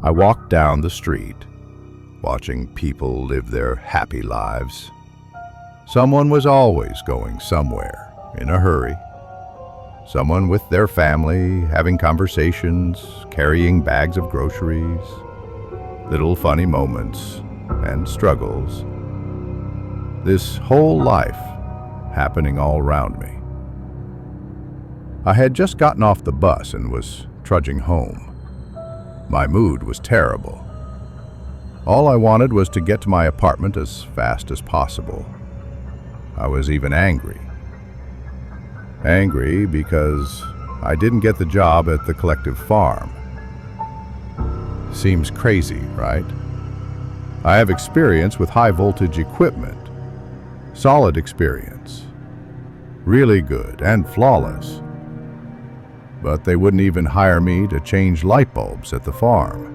I walked down the street, watching people live their happy lives. Someone was always going somewhere in a hurry. Someone with their family, having conversations, carrying bags of groceries, little funny moments and struggles. This whole life happening all around me. I had just gotten off the bus and was trudging home. My mood was terrible. All I wanted was to get to my apartment as fast as possible. I was even angry. Angry because I didn't get the job at the collective farm. Seems crazy, right? I have experience with high voltage equipment. Solid experience. Really good and flawless. But they wouldn't even hire me to change light bulbs at the farm.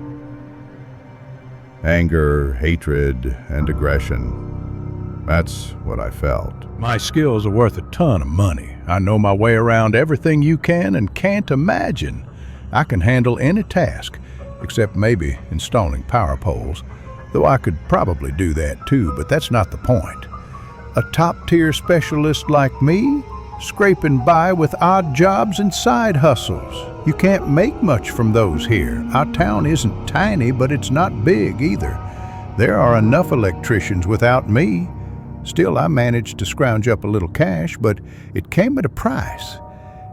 Anger, hatred, and aggression. That's what I felt. My skills are worth a ton of money. I know my way around everything you can and can't imagine. I can handle any task, except maybe installing power poles, though I could probably do that too, but that's not the point. A top-tier specialist like me, scraping by with odd jobs and side hustles. You can't make much from those here. Our town isn't tiny, but it's not big either. There are enough electricians without me. Still, I managed to scrounge up a little cash, but it came at a price.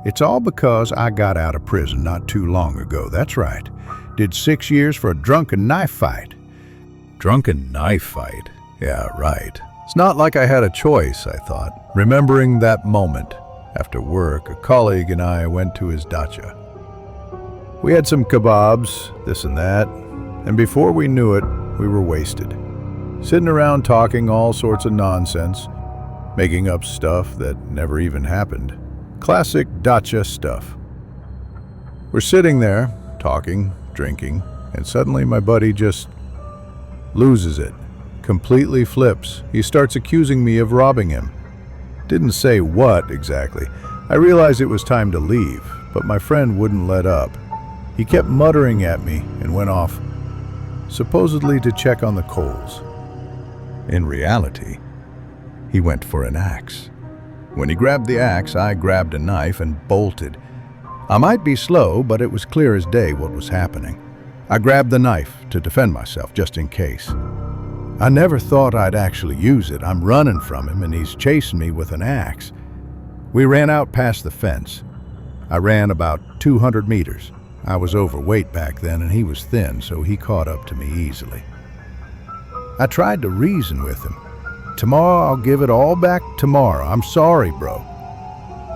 It's all because I got out of prison not too long ago. That's right. Did 6 years for a drunken knife fight. Drunken knife fight? Yeah, right. It's not like I had a choice, I thought. Remembering that moment, after work, a colleague and I went to his dacha. We had some kebabs, this and that, and before we knew it, we were wasted. Sitting around talking all sorts of nonsense, making up stuff that never even happened. Classic dacha stuff. We're sitting there, talking, drinking, and suddenly my buddy just loses it. Completely flips. He starts accusing me of robbing him. Didn't say what exactly. I realized it was time to leave, but my friend wouldn't let up. He kept muttering at me and went off, supposedly to check on the coals. In reality, he went for an axe. When he grabbed the axe, I grabbed a knife and bolted. I might be slow, but it was clear as day what was happening. I grabbed the knife to defend myself, just in case. I never thought I'd actually use it. I'm running from him, and he's chasing me with an axe. We ran out past the fence. I ran about 200 meters. I was overweight back then, and he was thin, so he caught up to me easily. I tried to reason with him. Tomorrow I'll give it all back tomorrow. I'm sorry, bro.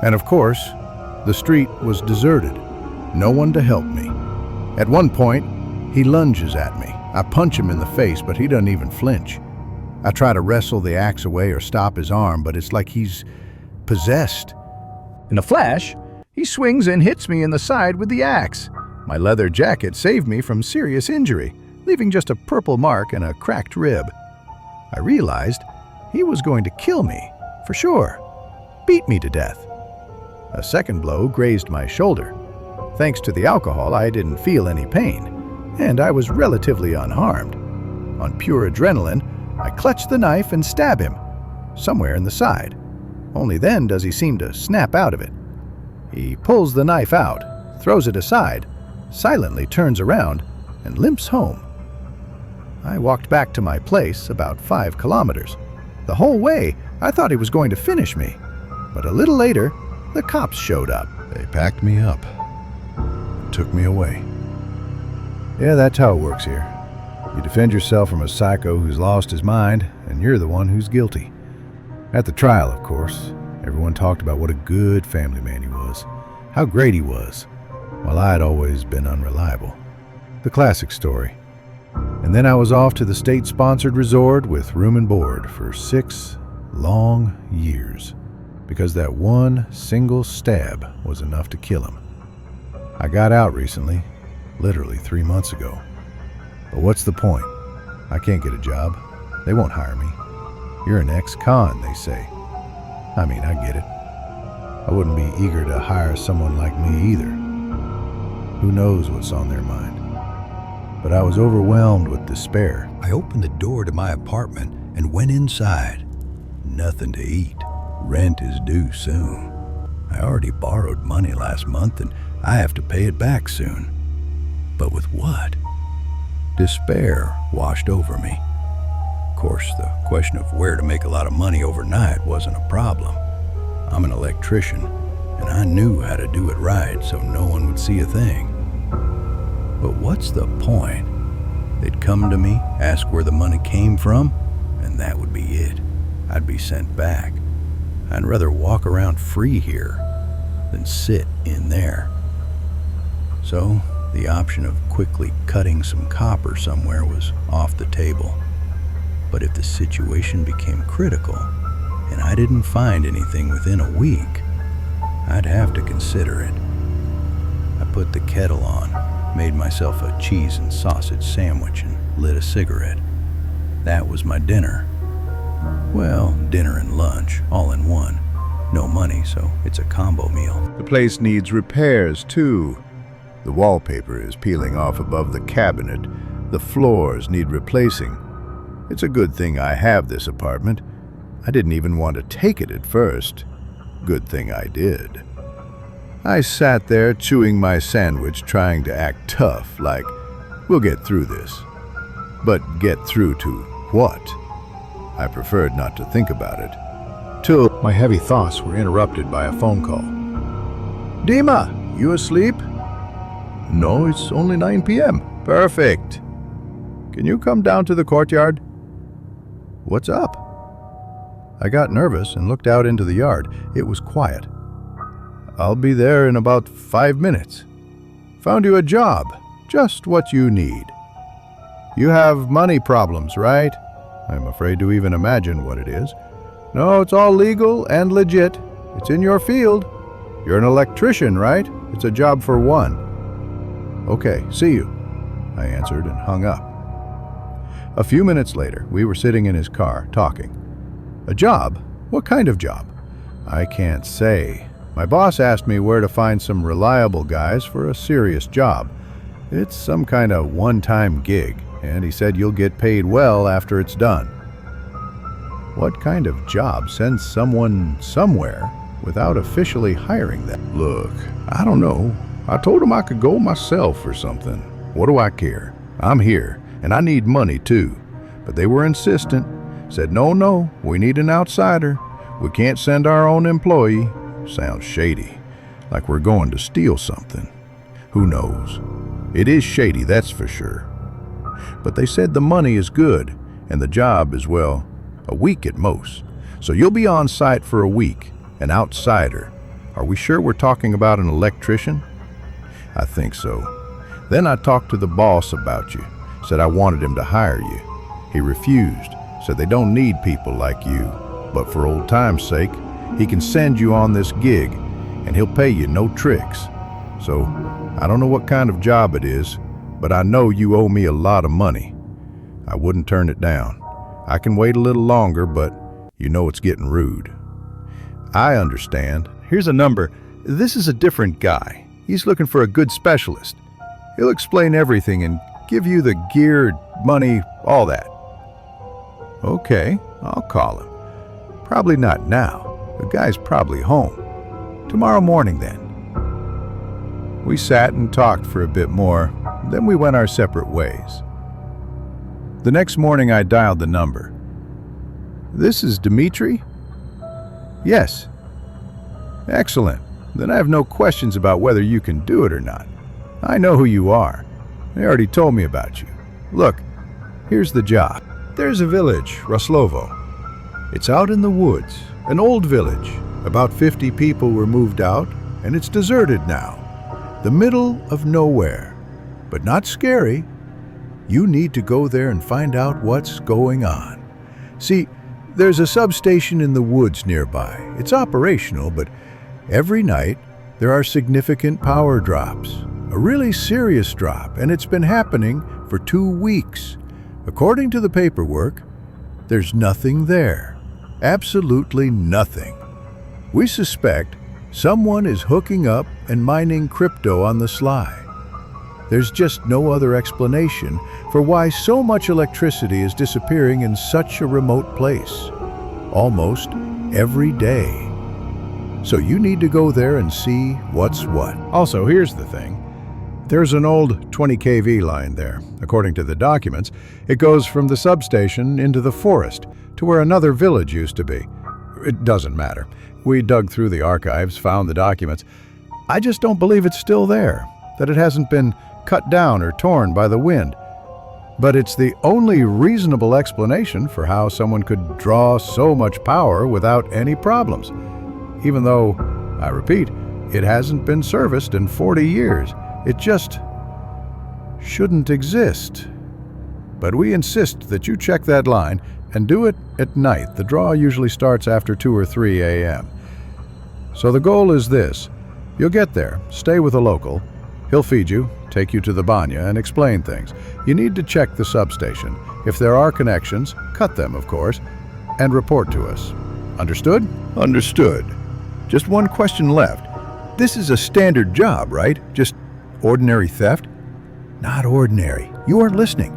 And of course, the street was deserted. No one to help me. At one point, he lunges at me. I punch him in the face, but he doesn't even flinch. I try to wrestle the axe away or stop his arm, but it's like he's possessed. In a flash, he swings and hits me in the side with the axe. My leather jacket saved me from serious injury, leaving just a purple mark and a cracked rib. I realized he was going to kill me, for sure. Beat me to death. A second blow grazed my shoulder. Thanks to the alcohol, I didn't feel any pain, and I was relatively unharmed. On pure adrenaline, I clutch the knife and stab him, somewhere in the side. Only then does he seem to snap out of it. He pulls the knife out, throws it aside, silently turns around, and limps home. I walked back to my place, about 5 kilometers. The whole way, I thought he was going to finish me. But a little later, the cops showed up. They packed me up, took me away. Yeah, that's how it works here. You defend yourself from a psycho who's lost his mind, and you're the one who's guilty. At the trial, of course, everyone talked about what a good family man he was, how great he was, while I had always been unreliable. The classic story. And then I was off to the state-sponsored resort with room and board for 6 long years, because that one single stab was enough to kill him. I got out recently, literally 3 months ago. But what's the point? I can't get a job. They won't hire me. You're an ex-con, they say. I mean, I get it. I wouldn't be eager to hire someone like me either. Who knows what's on their mind? but I was overwhelmed with despair. I opened the door to my apartment and went inside. Nothing to eat. Rent is due soon. I already borrowed money last month and I have to pay it back soon. But with what? Despair washed over me. Of course, the question of where to make a lot of money overnight wasn't a problem. I'm an electrician, and I knew how to do it right so no one would see a thing. But what's the point? They'd come to me, ask where the money came from, and that would be it. I'd be sent back. I'd rather walk around free here than sit in there. So the option of quickly cutting some copper somewhere was off the table. But if the situation became critical and I didn't find anything within a week, I'd have to consider it. I put the kettle on, made myself a cheese and sausage sandwich, and lit a cigarette. That was my dinner. Well, dinner and lunch, all in one. No money, so it's a combo meal. The place needs repairs, too. The wallpaper is peeling off above the cabinet. The floors need replacing. It's a good thing I have this apartment. I didn't even want to take it at first. Good thing I did. I sat there chewing my sandwich, trying to act tough, like, we'll get through this. But get through to what? I preferred not to think about it. Till my heavy thoughts were interrupted by a phone call. Dima, you asleep? No, it's only 9 p.m. Perfect. Can you come down to the courtyard? What's up? I got nervous and looked out into the yard. It was quiet. I'll be there in about 5 minutes. Found you a job. Just what you need. You have money problems, right? I'm afraid to even imagine what it is. No, it's all legal and legit. It's in your field. You're an electrician, right? It's a job for one. Okay, see you, I answered and hung up. A few minutes later, we were sitting in his car, talking. A job? What kind of job? I can't say. My boss asked me where to find some reliable guys for a serious job. It's some kind of one-time gig, and he said you'll get paid well after it's done. What kind of job sends someone somewhere without officially hiring them? Look, I don't know. I told him I could go myself or something. What do I care? I'm here, and I need money too. But they were insistent. Said, no, we need an outsider. We can't send our own employee. Sounds shady, like we're going to steal something. Who knows? It is shady, that's for sure. But they said the money is good, and the job is, well, a week at most. So you'll be on site for a week, an outsider. Are we sure we're talking about an electrician? I think so. Then I talked to the boss about you, said I wanted him to hire you. He refused, said they don't need people like you, but for old time's sake, he can send you on this gig, and he'll pay you no tricks. So, I don't know what kind of job it is, but I know you owe me a lot of money. I wouldn't turn it down. I can wait a little longer, but you know it's getting rude. I understand. Here's a number. This is a different guy. He's looking for a good specialist. He'll explain everything and give you the gear, money, all that. Okay, I'll call him. Probably not now. The guy's probably home. Tomorrow morning then. We sat and talked for a bit more, then we went our separate ways. The next morning I dialed the number. This is Dimitri? Yes. Excellent. Then I have no questions about whether you can do it or not. I know who you are. They already told me about you. Look, here's the job. There's a village, Raslovo. It's out in the woods, an old village. About 50 people were moved out, and it's deserted now. The middle of nowhere, but not scary. You need to go there and find out what's going on. See, there's a substation in the woods nearby. It's operational, but every night there are significant power drops. A really serious drop, and it's been happening for 2 weeks. According to the paperwork, there's nothing there. Absolutely nothing. We suspect someone is hooking up and mining crypto on the sly. There's just no other explanation for why so much electricity is disappearing in such a remote place, almost every day. So you need to go there and see what's what. Also, here's the thing. There's an old 20 kV line there. According to the documents, it goes from the substation into the forest to where another village used to be. It doesn't matter. We dug through the archives, found the documents. I just don't believe it's still there, that it hasn't been cut down or torn by the wind. But it's the only reasonable explanation for how someone could draw so much power without any problems. Even though, I repeat, it hasn't been serviced in 40 years. It just shouldn't exist. But we insist that you check that line and do it at night. The draw usually starts after 2 or 3 a.m. So the goal is this. You'll get there, stay with a local. He'll feed you, take you to the banya, and explain things. You need to check the substation. If there are connections, cut them, of course, and report to us. Understood? Understood. Just one question left. This is a standard job, right? Just ordinary theft? Not ordinary. You aren't listening.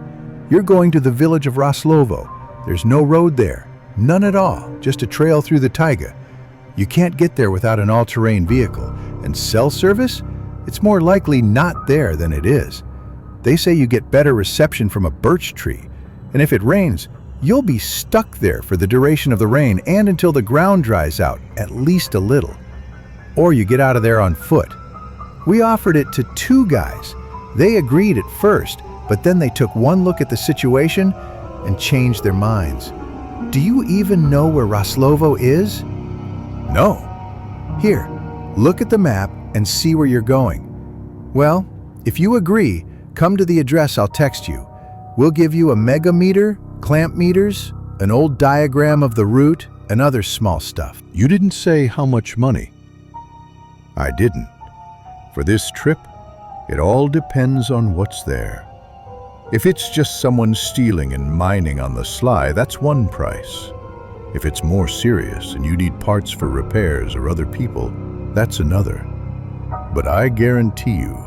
You're going to the village of Raslovo. There's no road there. None at all. Just a trail through the taiga. You can't get there without an all-terrain vehicle. And cell service? It's more likely not there than it is. They say you get better reception from a birch tree. And if it rains, you'll be stuck there for the duration of the rain and until the ground dries out, at least a little. Or you get out of there on foot. We offered it to 2 guys. They agreed at first, but then they took one look at the situation and changed their minds. Do you even know where Raslovo is? No. Here, look at the map and see where you're going. Well, if you agree, come to the address I'll text you. We'll give you a megameter, clamp meters, an old diagram of the route, and other small stuff. You didn't say how much money. I didn't. For this trip, it all depends on what's there. If it's just someone stealing and mining on the sly, that's one price. If it's more serious and you need parts for repairs or other people, that's another. But I guarantee you,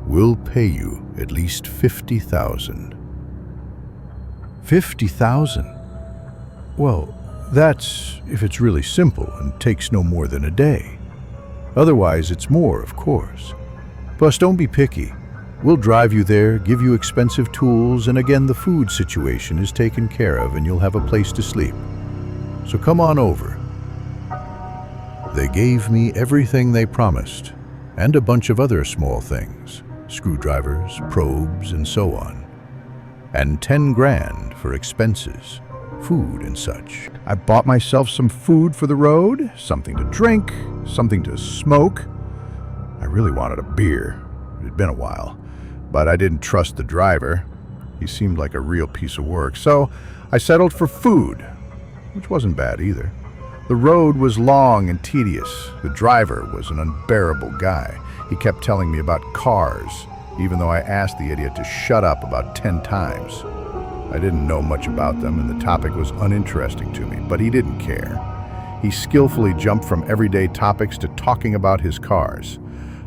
we'll pay you at least $50,000. $50,000? Well, that's if it's really simple and takes no more than a day. Otherwise, it's more, of course. Plus, don't be picky. We'll drive you there, give you expensive tools, and again, the food situation is taken care of and you'll have a place to sleep. So come on over. They gave me everything they promised, and a bunch of other small things. Screwdrivers, probes, and so on. And 10 grand for expenses, food and such. I bought myself some food for the road, something to drink, something to smoke. I really wanted a beer. It had been a while, but I didn't trust the driver. He seemed like a real piece of work, so I settled for food, which wasn't bad either. The road was long and tedious. The driver was an unbearable guy. He kept telling me about cars, even though I asked the idiot to shut up about 10 times. I didn't know much about them, and the topic was uninteresting to me, but he didn't care. He skillfully jumped from everyday topics to talking about his cars.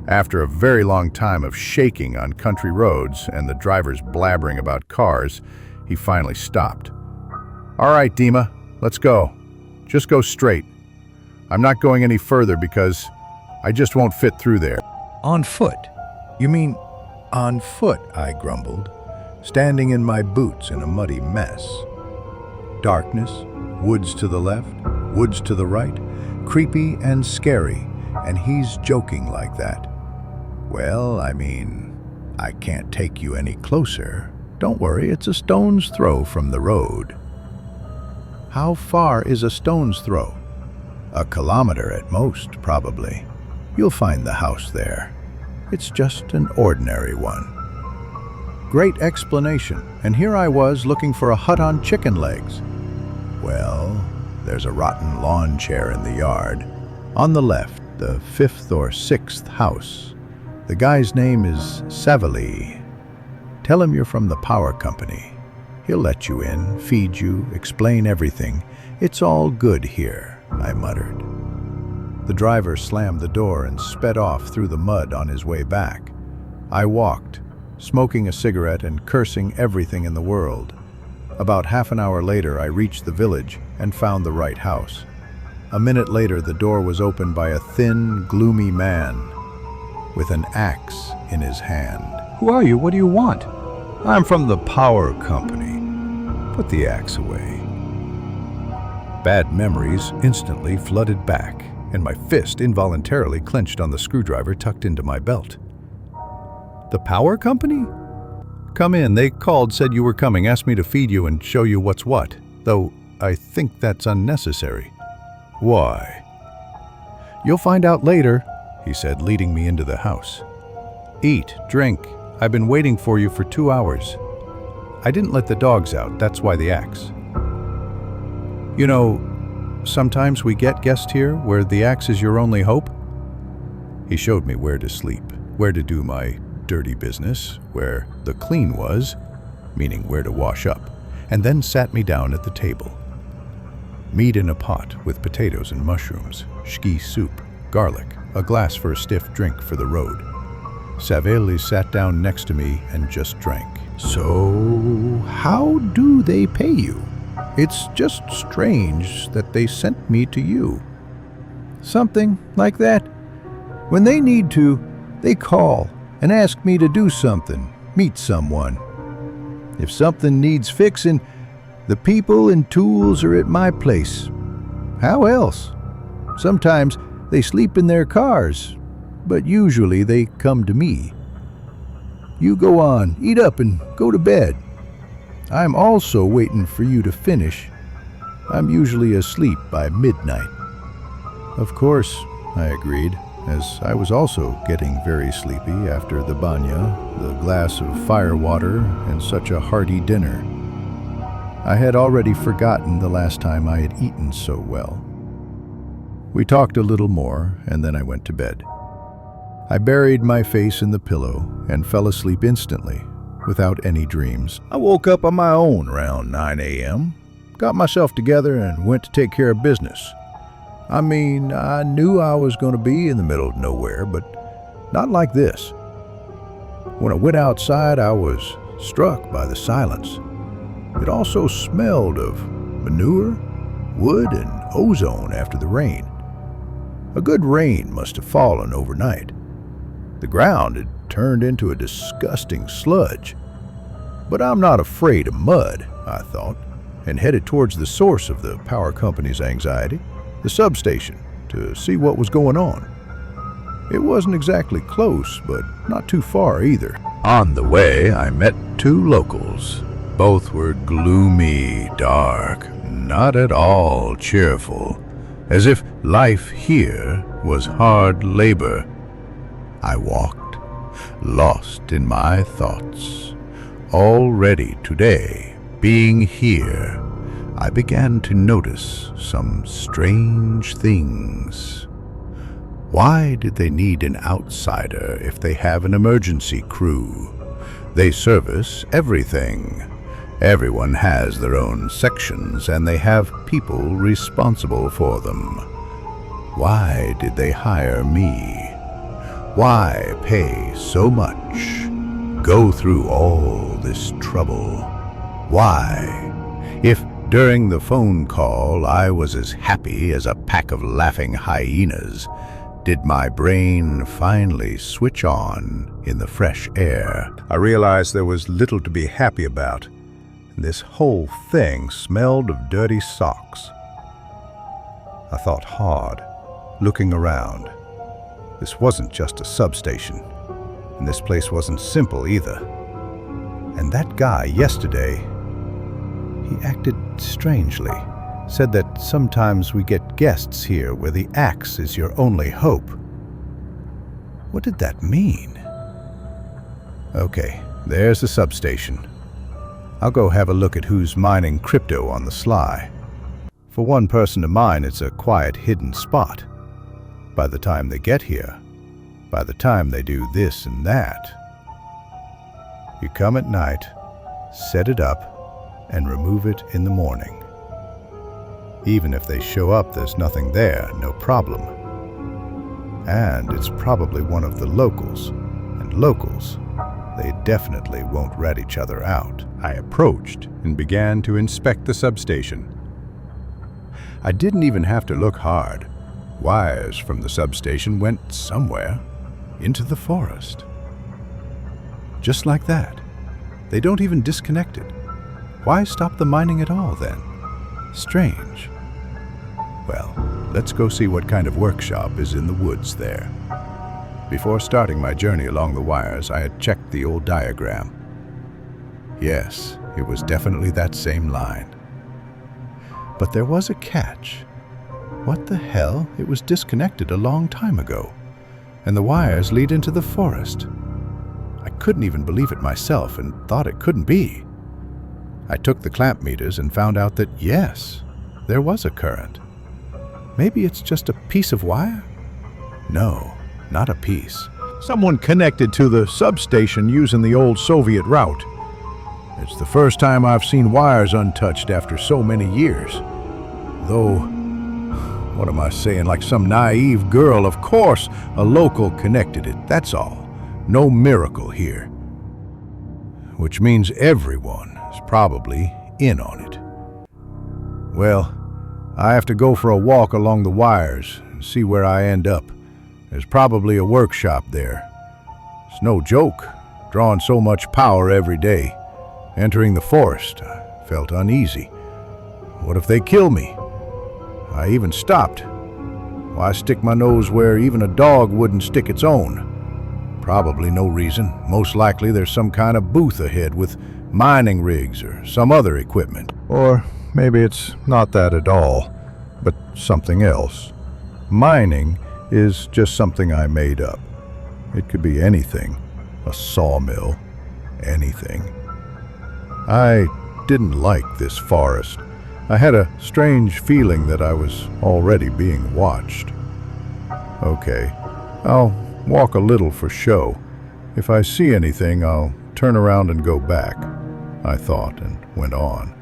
After a very long time of shaking on country roads and the driver's blabbering about cars, he finally stopped. "All right, Dima, let's go. Just go straight. I'm not going any further because I just won't fit through there." "On foot? You mean on foot?" I grumbled, standing in my boots in a muddy mess. Darkness, woods to the left, woods to the right, creepy and scary, and he's joking like that. Well, I mean, I can't take you any closer. Don't worry, it's a stone's throw from the road. How far is a stone's throw? A kilometer at most, probably. You'll find the house there. It's just an ordinary one. Great explanation, and here I was looking for a hut on chicken legs. Well, there's a rotten lawn chair in the yard. On the left, the 5th or 6th house. The guy's name is Savali. Tell him you're from the power company. He'll let you in, feed you, explain everything. It's all good here, I muttered. The driver slammed the door and sped off through the mud on his way back. I walked, smoking a cigarette and cursing everything in the world. About half an hour later, I reached the village and found the right house. A minute later, the door was opened by a thin, gloomy man with an axe in his hand. Who are you? What do you want? I'm from the power company. Put the axe away. Bad memories instantly flooded back, and my fist involuntarily clenched on the screwdriver tucked into my belt. The power company? Come in. They called, said you were coming, asked me to feed you and show you what's what, though I think that's unnecessary. Why? You'll find out later, he said, leading me into the house. Eat, drink. I've been waiting for you for 2 hours. I didn't let the dogs out, that's why the axe. You know, sometimes we get guests here where the axe is your only hope. He showed me where to sleep, where to do my dirty business, where the clean was, meaning where to wash up, and then sat me down at the table. Meat in a pot with potatoes and mushrooms, shki soup, garlic, a glass for a stiff drink for the road. Savelli sat down next to me and just drank. So, how do they pay you? It's just strange that they sent me to you. Something like that. When they need to, they call and ask me to do something, meet someone. If something needs fixing, the people and tools are at my place. How else? Sometimes they sleep in their cars, but usually they come to me. You go on, eat up and go to bed. I'm also waiting for you to finish. I'm usually asleep by midnight. Of course, I agreed, as I was also getting very sleepy after the banya, the glass of fire water, and such a hearty dinner. I had already forgotten the last time I had eaten so well. We talked a little more, and then I went to bed. I buried my face in the pillow and fell asleep instantly, without any dreams. I woke up on my own around 9 a.m., got myself together and went to take care of business. I mean, I knew I was going to be in the middle of nowhere, but not like this. When I went outside, I was struck by the silence. It also smelled of manure, wood, and ozone after the rain. A good rain must have fallen overnight. The ground had turned into a disgusting sludge. But I'm not afraid of mud, I thought, and headed towards the source of the power company's anxiety, the substation, to see what was going on. It wasn't exactly close, but not too far either. On the way, I met 2 locals. Both were gloomy, dark, not at all cheerful, as if life here was hard labor. I walked, lost in my thoughts. Already today, being here, I began to notice some strange things. Why did they need an outsider if they have an emergency crew? They service everything. Everyone has their own sections, and they have people responsible for them. Why did they hire me? Why pay so much? Go through all this trouble? Why? If during the phone call I was as happy as a pack of laughing hyenas, did my brain finally switch on in the fresh air? I realized there was little to be happy about. This whole thing smelled of dirty socks. I thought hard, looking around. This wasn't just a substation, and this place wasn't simple either. And that guy yesterday, he acted strangely. Said that sometimes we get guests here where the axe is your only hope. What did that mean? Okay, there's the substation. I'll go have a look at who's mining crypto on the sly. For one person to mine, it's a quiet, hidden spot. By the time they get here, by the time they do this and that, you come at night, set it up, and remove it in the morning. Even if they show up, there's nothing there, no problem. And it's probably one of the locals, and and locals. They definitely won't rat each other out. I approached and began to inspect the substation. I didn't even have to look hard. Wires from the substation went somewhere into the forest. Just like that. They don't even disconnect it. Why stop the mining at all then? Strange. Well, let's go see what kind of workshop is in the woods there. Before starting my journey along the wires, I had checked the old diagram. Yes, it was definitely that same line. But there was a catch. What the hell? It was disconnected a long time ago, and the wires lead into the forest. I couldn't even believe it myself and thought it couldn't be. I took the clamp meters and found out that yes, there was a current. Maybe it's just a piece of wire? No, not a piece. Someone connected to the substation using the old Soviet route. It's the first time I've seen wires untouched after so many years. Though, what am I saying, like some naive girl? Of course, a local connected it, that's all. No miracle here. Which means everyone is probably in on it. Well, I have to go for a walk along the wires and see where I end up. There's probably a workshop there. It's no joke, drawing so much power every day. Entering the forest, I felt uneasy. What if they kill me? I even stopped. Why stick my nose where even a dog wouldn't stick its own? Probably no reason. Most likely there's some kind of booth ahead with mining rigs or some other equipment. Or maybe it's not that at all, but something else. Mining is just something I made up. It could be anything. A sawmill. Anything. I didn't like this forest. I had a strange feeling that I was already being watched. Okay, I'll walk a little for show. If I see anything, I'll turn around and go back, I thought, and went on.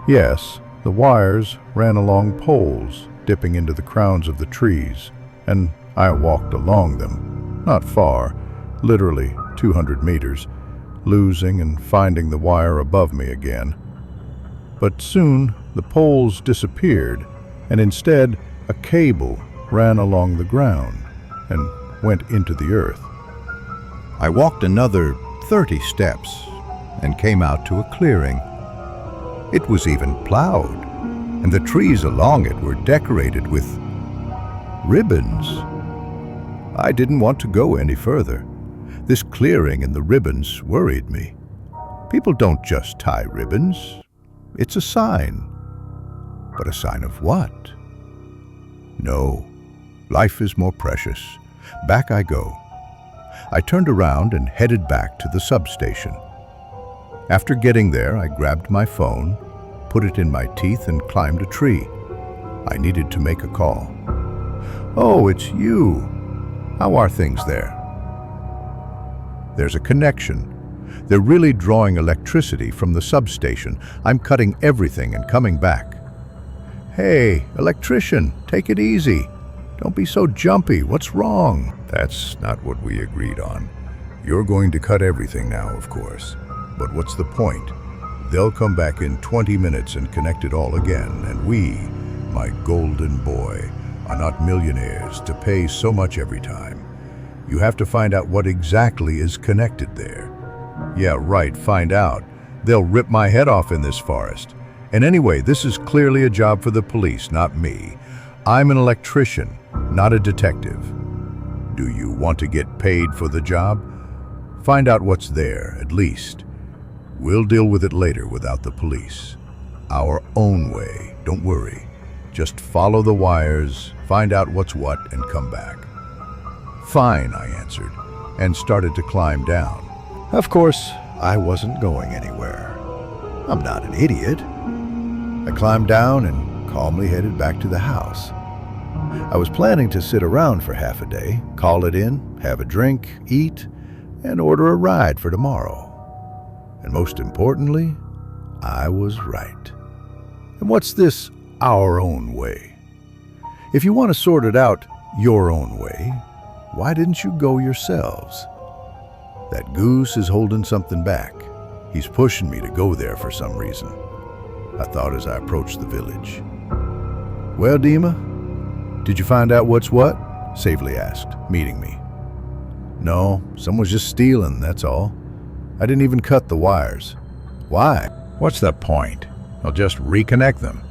Yes, the wires ran along poles, dipping into the crowns of the trees, and I walked along them. Not far, literally 200 meters, losing and finding the wire above me again. But soon the poles disappeared, and instead a cable ran along the ground and went into the earth. I walked another 30 steps and came out to a clearing. It was even plowed, and the trees along it were decorated with ribbons. I didn't want to go any further. This clearing and the ribbons worried me. People don't just tie ribbons. It's a sign. But a sign of what? No, life is more precious. Back I go. I turned around and headed back to the substation. After getting there, I grabbed my phone, put it in my teeth, and climbed a tree. I needed to make a call. Oh, it's you. How are things there? There's a connection. They're really drawing electricity from the substation. I'm cutting everything and coming back. Hey, electrician, take it easy. Don't be so jumpy. What's wrong? That's not what we agreed on. You're going to cut everything now, of course. But what's the point? They'll come back in 20 minutes and connect it all again, and we, my golden boy, are not millionaires to pay so much every time. You have to find out what exactly is connected there. Yeah, right, find out. They'll rip my head off in this forest. And anyway, this is clearly a job for the police, not me. I'm an electrician, not a detective. Do you want to get paid for the job? Find out what's there, at least. We'll deal with it later without the police. Our own way, don't worry. Just follow the wires, find out what's what, and come back. Fine, I answered, and started to climb down. Of course, I wasn't going anywhere. I'm not an idiot. I climbed down and calmly headed back to the house. I was planning to sit around for half a day, call it in, have a drink, eat, and order a ride for tomorrow. And most importantly, I was right. And what's this our own way? If you want to sort it out your own way, why didn't you go yourselves? That goose is holding something back. He's pushing me to go there for some reason, I thought as I approached the village. Well, Dima, did you find out what's what? Savely asked, meeting me. No, someone's just stealing, that's all. I didn't even cut the wires. Why? What's the point? I'll just reconnect them.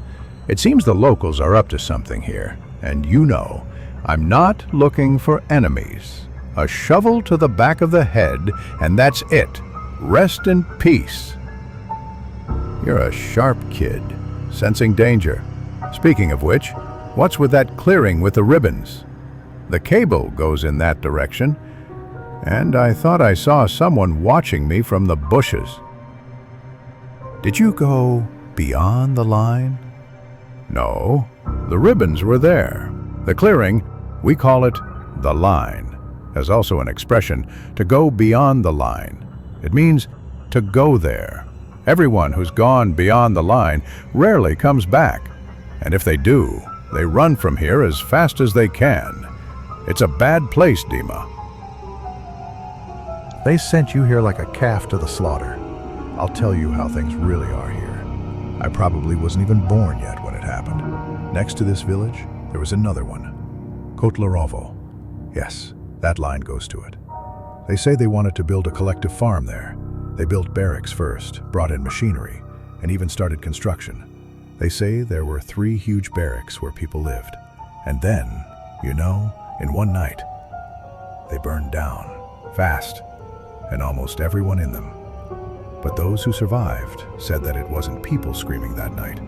It seems the locals are up to something here, and you know, I'm not looking for enemies. A shovel to the back of the head, and that's it. Rest in peace. You're a sharp kid, sensing danger. Speaking of which, what's with that clearing with the ribbons? The cable goes in that direction, and I thought I saw someone watching me from the bushes. Did you go beyond the line? No, the ribbons were there. The clearing, we call it the line. There's also an expression, to go beyond the line. It means to go there. Everyone who's gone beyond the line rarely comes back. And if they do, they run from here as fast as they can. It's a bad place, Dima. They sent you here like a calf to the slaughter. I'll tell you how things really are here. I probably wasn't even born yet when it happened. Next to this village, there was another one. Lorepodcast. Yes, that line goes to it. They say they wanted to build a collective farm there. They built barracks first, brought in machinery, and even started construction. They say there were 3 huge barracks where people lived. And then, you know, in one night, they burned down, fast, and almost everyone in them. But those who survived said that it wasn't people screaming that night,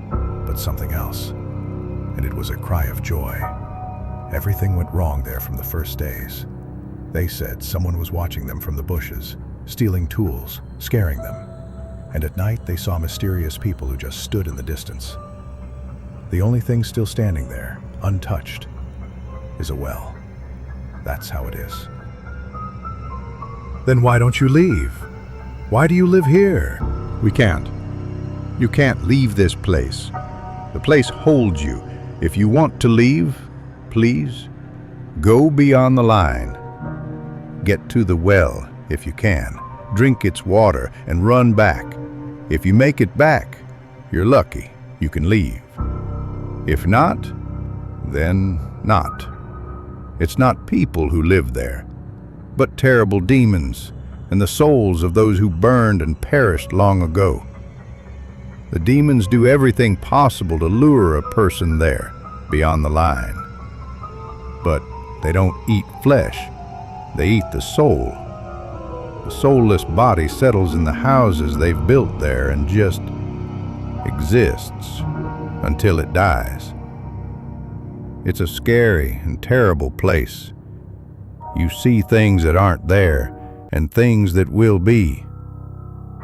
but something else. And it was a cry of joy. Everything went wrong there from the first days. They said someone was watching them from the bushes, stealing tools, scaring them. And at night they saw mysterious people who just stood in the distance. The only thing still standing there, untouched, is a well. That's how it is. Then why don't you leave? Why do you live here? We can't. You can't leave this place. The place holds you. If you want to leave, please, go beyond the line. Get to the well if you can. Drink its water and run back. If you make it back, you're lucky. You can leave. If not, then not. It's not people who live there, but terrible demons and the souls of those who burned and perished long ago. The demons do everything possible to lure a person there, beyond the line. But they don't eat flesh, they eat the soul. The soulless body settles in the houses they've built there and just exists until it dies. It's a scary and terrible place. You see things that aren't there and things that will be.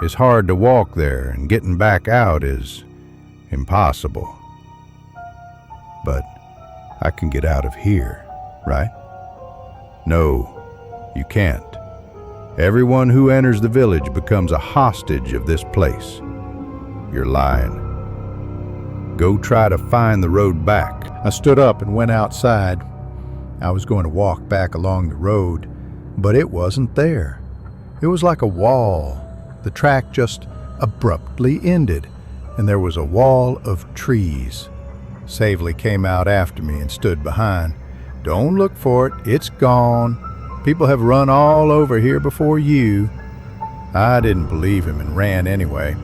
It's hard to walk there, and getting back out is impossible. But I can get out of here, right? No, you can't. Everyone who enters the village becomes a hostage of this place. You're lying. Go try to find the road back. I stood up and went outside. I was going to walk back along the road, but it wasn't there. It was like a wall. The track just abruptly ended, and there was a wall of trees. Savely came out after me and stood behind. Don't look for it, it's gone. People have run all over here before you. I didn't believe him and ran anyway.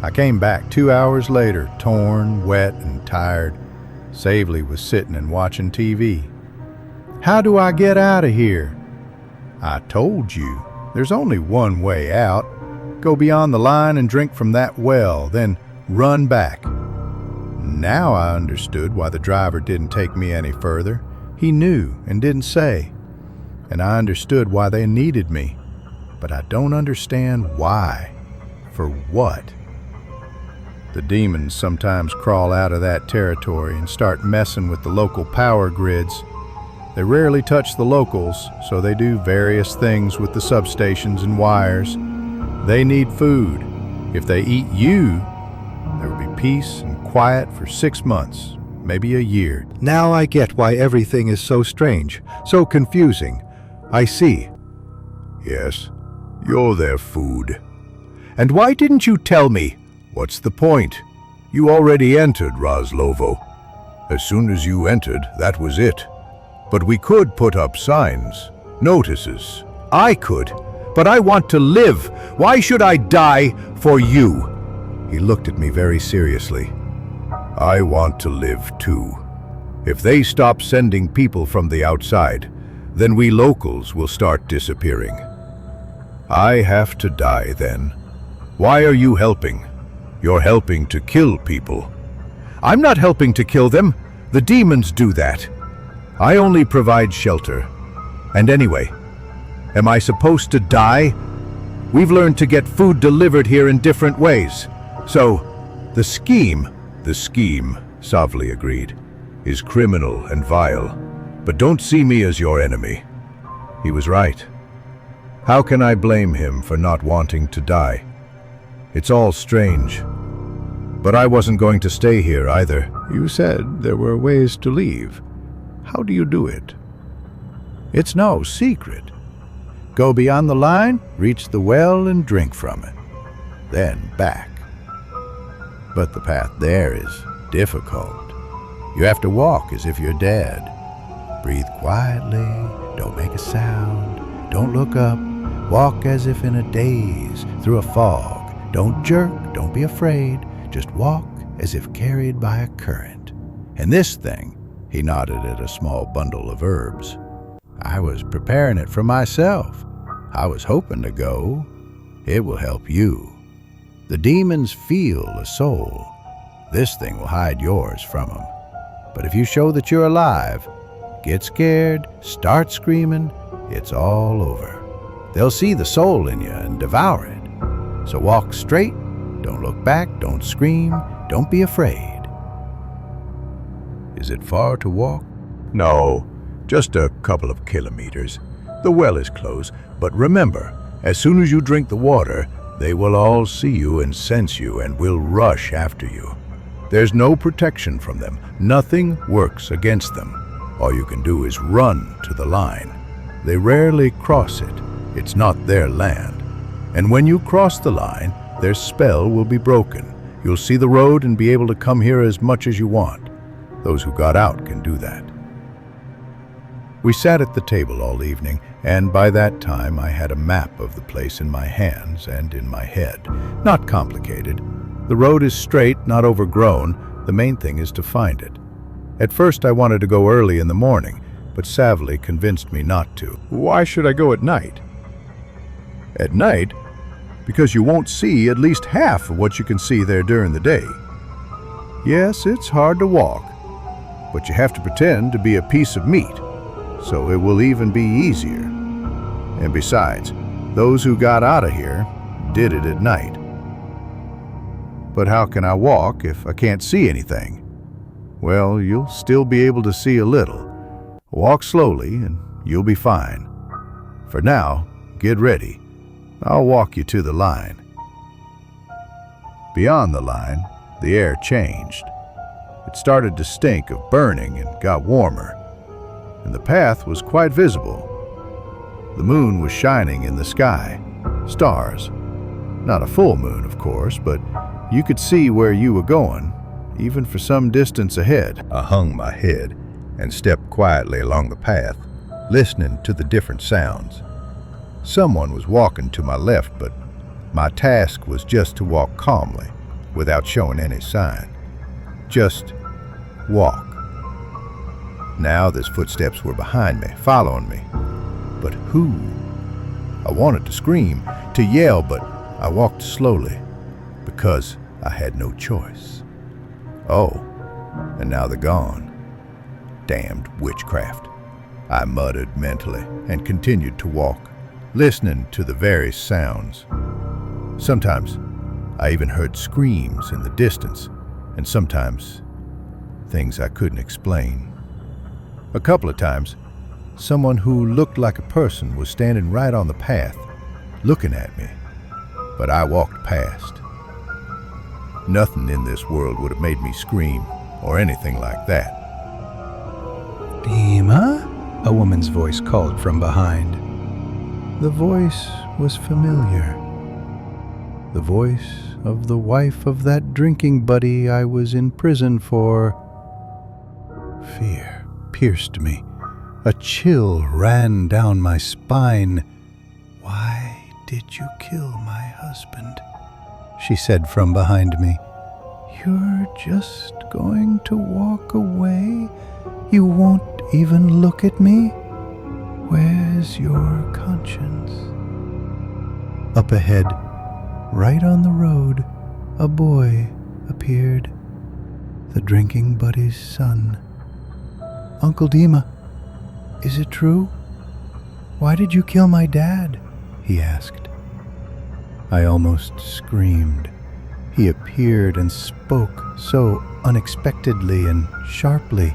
I came back 2 hours later, torn, wet, and tired. Savely was sitting and watching TV. How do I get out of here? I told you, there's only one way out. Go beyond the line and drink from that well, then run back. Now I understood why the driver didn't take me any further. He knew and didn't say. And I understood why they needed me. But I don't understand why. For what? The demons sometimes crawl out of that territory and start messing with the local power grids. They rarely touch the locals, so they do various things with the substations and wires. They need food. If they eat you, there will be peace and quiet for 6 months, maybe a year. Now I get why everything is so strange, so confusing. I see. Yes, You're their food. And why didn't you tell me? What's the point? You already entered, Raslovo. As soon as you entered, that was it. But we could put up signs, notices. I could, but I want to live. Why should I die for you? He looked at me very seriously. I want to live too. If they stop sending people from the outside, then we locals will start disappearing. I have to die then. Why are you helping? You're helping to kill people. I'm not helping to kill them. The demons do that. I only provide shelter. And anyway, am I supposed to die? We've learned to get food delivered here in different ways. So, the scheme, Savli agreed, is criminal and vile. But don't see me as your enemy. He was right. How can I blame him for not wanting to die? It's all strange. But I wasn't going to stay here either. You said there were ways to leave. How do you do it? It's no secret. Go beyond the line, reach the well, and drink from it. Then back. But the path there is difficult. You have to walk as if you're dead. Breathe quietly, don't make a sound, don't look up. Walk as if in a daze, through a fog. Don't jerk, don't be afraid. Just walk as if carried by a current. And this thing, he nodded at a small bundle of herbs. I was preparing it for myself. I was hoping to go. It will help you. The demons feel a soul. This thing will hide yours from them. But if you show that you're alive, get scared, start screaming, it's all over. They'll see the soul in you and devour it. So walk straight, don't look back, don't scream, don't be afraid. Is it far to walk? No, just a couple of kilometers. The well is close, but remember, as soon as you drink the water, they will all see you and sense you and will rush after you. There's no protection from them. Nothing works against them. All you can do is run to the line. They rarely cross it. It's not their land. And when you cross the line, their spell will be broken. You'll see the road and be able to come here as much as you want. Those who got out can do that. We sat at the table all evening, and by that time I had a map of the place in my hands and in my head. Not complicated. The road is straight, not overgrown. The main thing is to find it. At first I wanted to go early in the morning, but Savli convinced me not to. Why should I go at night? At night? Because you won't see at least half of what you can see there during the day. Yes, it's hard to walk, but you have to pretend to be a piece of meat, so it will even be easier. And besides, those who got out of here did it at night. But how can I walk if I can't see anything? Well, you'll still be able to see a little. Walk slowly and you'll be fine. For now, get ready. I'll walk you to the line. Beyond the line, the air changed. It started to stink of burning and got warmer, and the path was quite visible. The moon was shining in the sky. Stars. Not a full moon, of course, but you could see where you were going, even for some distance ahead. I hung my head and stepped quietly along the path, listening to the different sounds. Someone was walking to my left, but my task was just to walk calmly, without showing any sign. Just walk. Now these footsteps were behind me, following me. But who? I wanted to scream, to yell, but I walked slowly, because I had no choice. Oh, and now they're gone. Damned witchcraft, I muttered mentally and continued to walk, listening to the various sounds. Sometimes I even heard screams in the distance, and sometimes things I couldn't explain. A couple of times, someone who looked like a person was standing right on the path, looking at me, but I walked past. Nothing in this world would have made me scream or anything like that. Dima? A woman's voice called from behind. The voice was familiar. The voice of the wife of that drinking buddy I was in prison for. Fear pierced me. A chill ran down my spine. "Why did you kill my husband?" she said from behind me. "You're just going to walk away? You won't even look at me? Where's your conscience?" Up ahead, right on the road, a boy appeared. The drinking buddy's son. "Uncle Dima, is it true? Why did you kill my dad?" he asked. I almost screamed. He appeared and spoke so unexpectedly and sharply.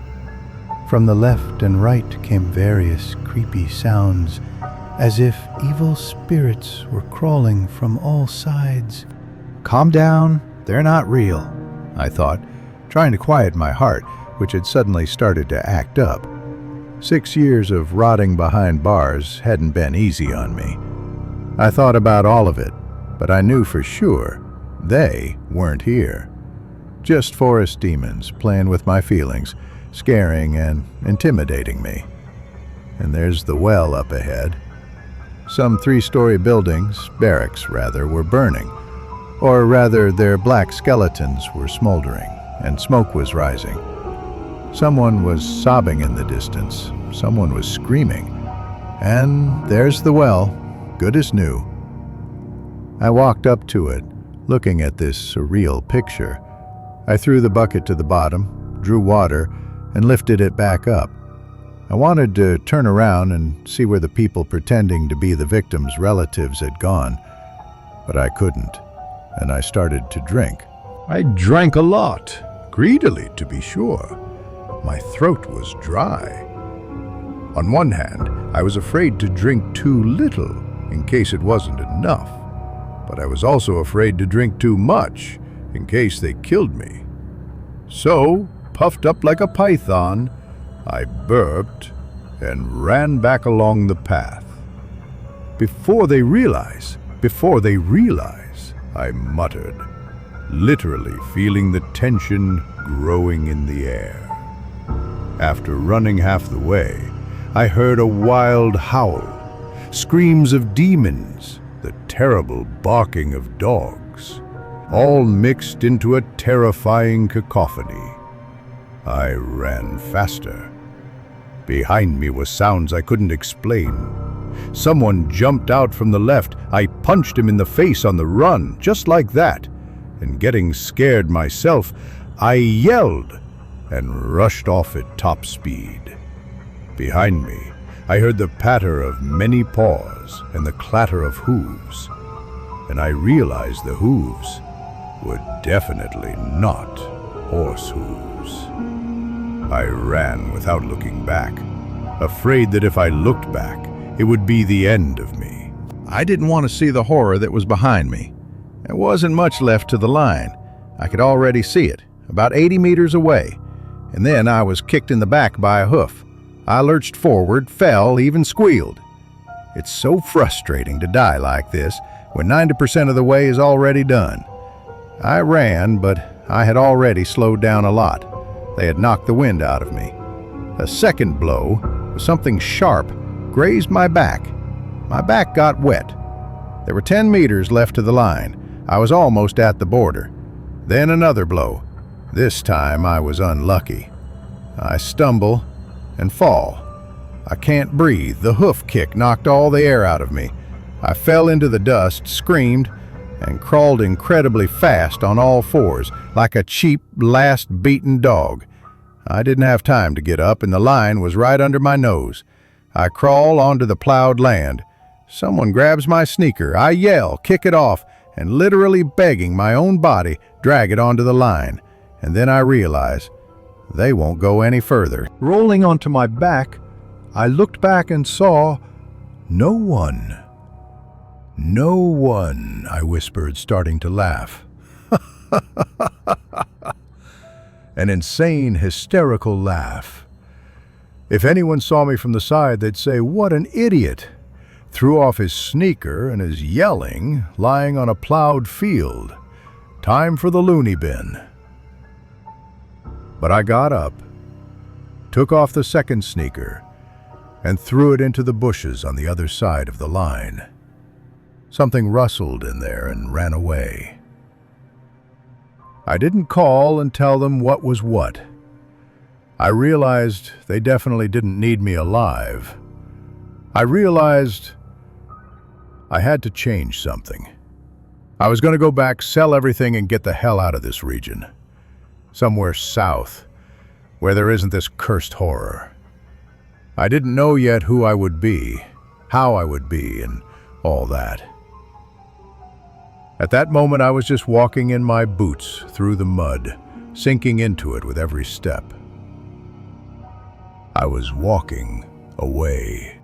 From the left and right came various creepy sounds, as if evil spirits were crawling from all sides. "Calm down, they're not real," I thought, trying to quiet my heart, which had suddenly started to act up. 6 years of rotting behind bars hadn't been easy on me. I thought about all of it, but I knew for sure they weren't here. Just forest demons playing with my feelings, scaring and intimidating me. And there's the well up ahead. Some 3-story buildings, barracks rather, were burning. Or rather, their black skeletons were smoldering, and smoke was rising. Someone was sobbing in the distance. Someone was screaming. And there's the well, good as new. I walked up to it, looking at this surreal picture. I threw the bucket to the bottom, drew water, and lifted it back up. I wanted to turn around and see where the people pretending to be the victims' relatives had gone, but I couldn't, and I started to drink. I drank a lot, greedily to be sure. My throat was dry. On one hand, I was afraid to drink too little in case it wasn't enough, but I was also afraid to drink too much in case they killed me. So, puffed up like a python, I burped and ran back along the path. Before they realize, I muttered, literally feeling the tension growing in the air. After running half the way, I heard a wild howl, screams of demons, the terrible barking of dogs, all mixed into a terrifying cacophony. I ran faster. Behind me were sounds I couldn't explain. Someone jumped out from the left. I punched him in the face on the run, just like that. And getting scared myself, I yelled and rushed off at top speed. Behind me, I heard the patter of many paws and the clatter of hooves. And I realized the hooves were definitely not horse hooves. I ran without looking back, afraid that if I looked back, it would be the end of me. I didn't want to see the horror that was behind me. There wasn't much left to the line. I could already see it, about 80 meters away. And then I was kicked in the back by a hoof. I lurched forward, fell, even squealed. It's so frustrating to die like this when 90% of the way is already done. I ran, but I had already slowed down a lot. They had knocked the wind out of me. A second blow, with something sharp, grazed my back. My back got wet. There were 10 meters left to the line. I was almost at the border. Then another blow. This time I was unlucky. I stumble and fall. I can't breathe. The hoof kick knocked all the air out of me. I fell into the dust, screamed, and crawled incredibly fast on all fours, like a cheap, last-beaten dog. I didn't have time to get up, and the line was right under my nose. I crawl onto the plowed land. Someone grabs my sneaker. I yell, kick it off, and literally begging my own body, drag it onto the line. And then I realize they won't go any further. Rolling onto my back, I looked back and saw no one. No one, I whispered, starting to laugh. An insane, hysterical laugh. If anyone saw me from the side, they'd say, "What an idiot! threw off his sneaker and is yelling, lying on a plowed field. Time for the loony bin. But I got up, took off the second sneaker, and threw it into the bushes on the other side of the line. Something rustled in there and ran away. I didn't call and tell them what was what. I realized they definitely didn't need me alive. I realized I had to change something. I was going to go back, sell everything, and get the hell out of this region. Somewhere south, where there isn't this cursed horror. I didn't know yet who I would be, how I would be, and all that. At that moment, I was just walking in my boots through the mud, sinking into it with every step. I was walking away.